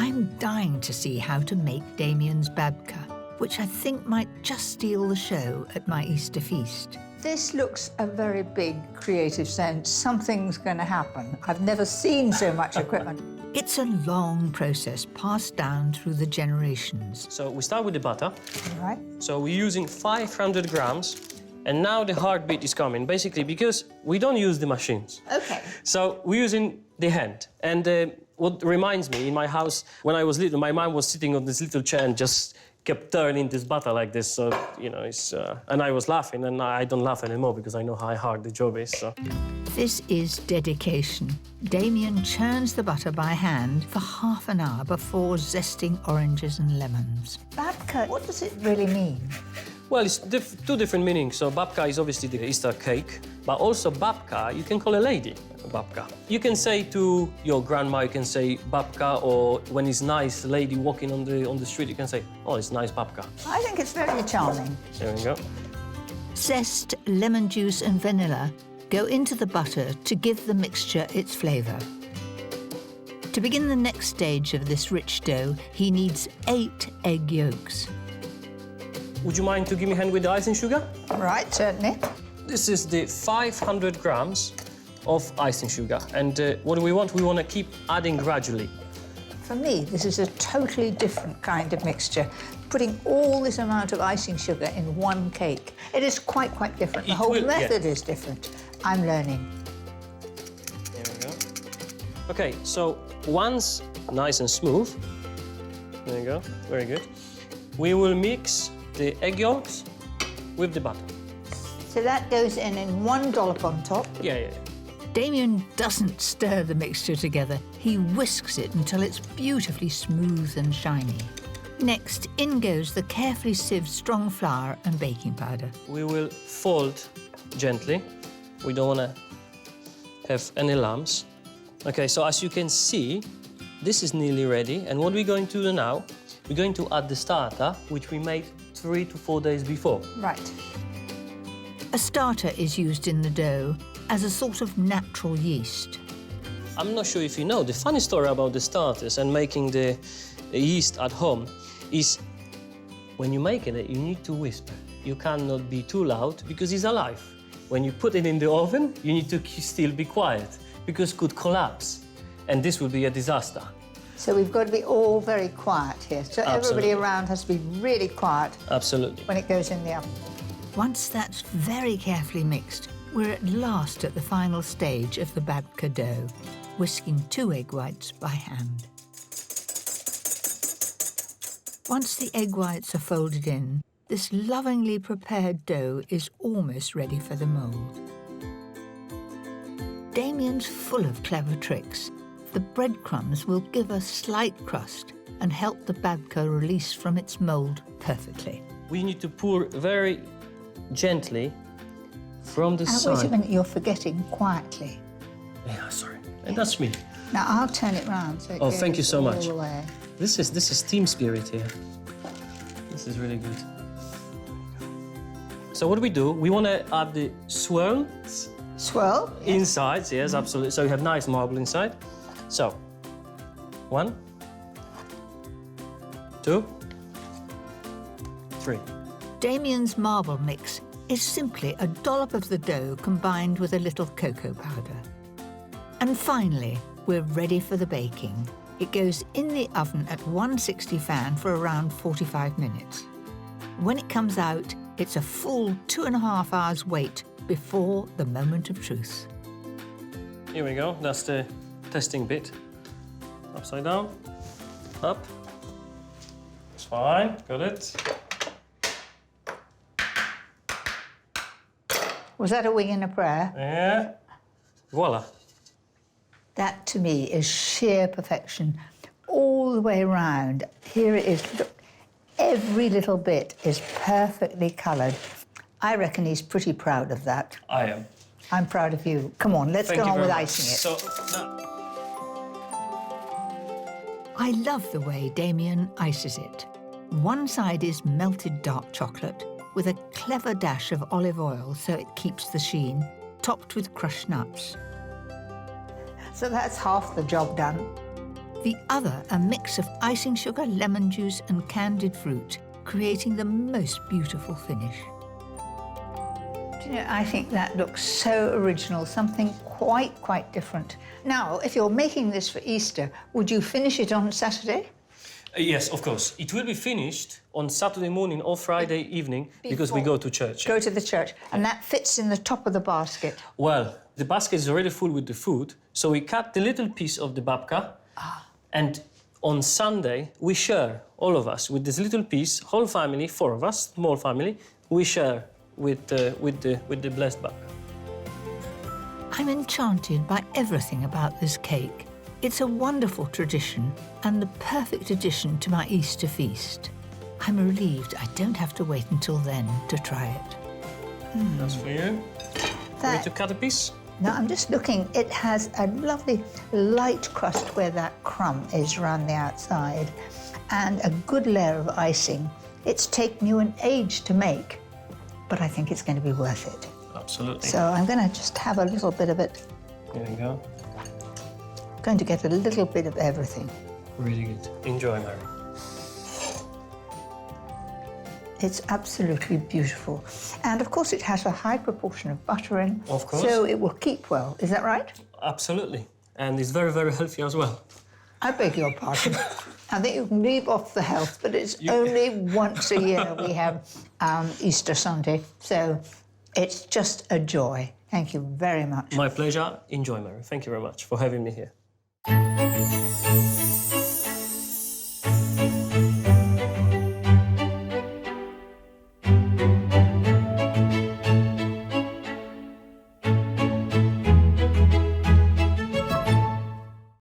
I'm dying to see how to make Damian's babka, which I think might just steal the show at my Easter feast. This looks a very big creative sense. Something's going to happen. I've never seen so much equipment. It's a long process passed down through the generations. So we start with the butter. All right. So we're using 500 grams. And now the heartbeat is coming, basically because we don't use the machines. OK. So we're using the hand. And what reminds me, in my house, when I was little, my mom was sitting on this little chair and just kept turning this butter like this. So, you know, and I was laughing, and I don't laugh anymore because I know how hard the job is, so. This is dedication. Damian churns the butter by hand for half an hour before zesting oranges and lemons. Babka, what does it really mean? Well, it's two different meanings. So babka is obviously the Easter cake, but also babka, you can call a lady babka. You can say to your grandma, you can say babka, or when it's nice lady walking on the street, you can say, oh, it's nice babka. I think it's very charming. There we go. Zest, lemon juice and vanilla go into the butter to give the mixture its flavour. To begin the next stage of this rich dough, he needs 8 egg yolks. Would you mind to give me a hand with the icing sugar? All right, certainly. This is the 500 grams of icing sugar. And what do we want? We want to keep adding gradually. For me, this is a totally different kind of mixture. Putting all this amount of icing sugar in one cake, it is quite different. The whole method is different. I'm learning. There we go. OK, so once nice and smooth, there you go, very good, we will mix the egg yolks with the butter. So that goes in one dollop on top. Yeah. Damian doesn't stir the mixture together. He whisks it until it's beautifully smooth and shiny. Next, in goes the carefully sieved strong flour and baking powder. We will fold gently. We don't want to have any lumps. OK, so as you can see, this is nearly ready. And what we're going to do now, we're going to add the starter, which we made 3 to 4 days before. Right. A starter is used in the dough as a sort of natural yeast. I'm not sure if you know, the funny story about the starters and making the yeast at home is when you're making it, you need to whisper. You cannot be too loud because it's alive. When you put it in the oven, you need to still be quiet because it could collapse, and this would be a disaster. So we've got to be all very quiet here. So Absolutely. Everybody around has to be really quiet. Absolutely. When it goes in the oven. Once that's very carefully mixed, we're at last at the final stage of the babka dough, whisking 2 egg whites by hand. Once the egg whites are folded in, this lovingly prepared dough is almost ready for the mould. Damian's full of clever tricks. The breadcrumbs will give a slight crust and help the babka release from its mould perfectly. We need to pour very gently from the side. Wait a minute, you're forgetting quietly. Yeah, sorry. And that's me. Now I'll turn it round so it Oh, goes thank you so all much. the way. This is team spirit here. This is really good. So what do? We want to add the swirl. Swirl? Yes. Inside, yes, absolutely. So you have nice marble inside. So, 1, 2, 3. Damian's marble mix is simply a dollop of the dough combined with a little cocoa powder. And finally, we're ready for the baking. It goes in the oven at 160 fan for around 45 minutes. When it comes out, it's a full 2.5 hours wait before the moment of truth. Here we go. That's the testing bit. Upside down, up. It's fine. Got it. Was that a wing and a prayer? Yeah. Voila. That, to me, is sheer perfection. All the way around. Here it is. Look, every little bit is perfectly coloured. I reckon he's pretty proud of that. I am. I'm proud of you. Come on, let's Thank go you on very with much. icing it. So, now... I love the way Damian ices it. One side is melted dark chocolate with a clever dash of olive oil so it keeps the sheen, topped with crushed nuts. So that's half the job done. The other, a mix of icing sugar, lemon juice and candied fruit, creating the most beautiful finish. Do you know, I think that looks so original, something quite different. Now, if you're making this for Easter, would you finish it on Saturday? Yes, of course. It will be finished on Saturday morning or Friday evening because we go to church. Go to the church, and that fits in the top of the basket. Well, the basket is already full with the food, so we cut the little piece of the babka, and on Sunday we share, all of us, with this little piece, whole family, 4 of us, small family, we share with the blessed babka. I'm enchanted by everything about this cake. It's a wonderful tradition and the perfect addition to my Easter feast. I'm relieved I don't have to wait until then to try it. That's for you. Want me to cut a piece? Now, I'm just looking. It has a lovely light crust where that crumb is around the outside and a good layer of icing. It's taken you an age to make, but I think it's going to be worth it. Absolutely. So I'm going to just have a little bit of it. There you go. Going to get a little bit of everything. Really good. Enjoy, Mary. It's absolutely beautiful. And of course it has a high proportion of butter in. Of course. So it will keep well. Is that right? Absolutely. And it's very, very healthy as well. I beg your pardon. I think you can leave off the health, but it's only once a year we have Easter Sunday. So it's just a joy. Thank you very much. My pleasure. Enjoy, Mary. Thank you very much for having me here.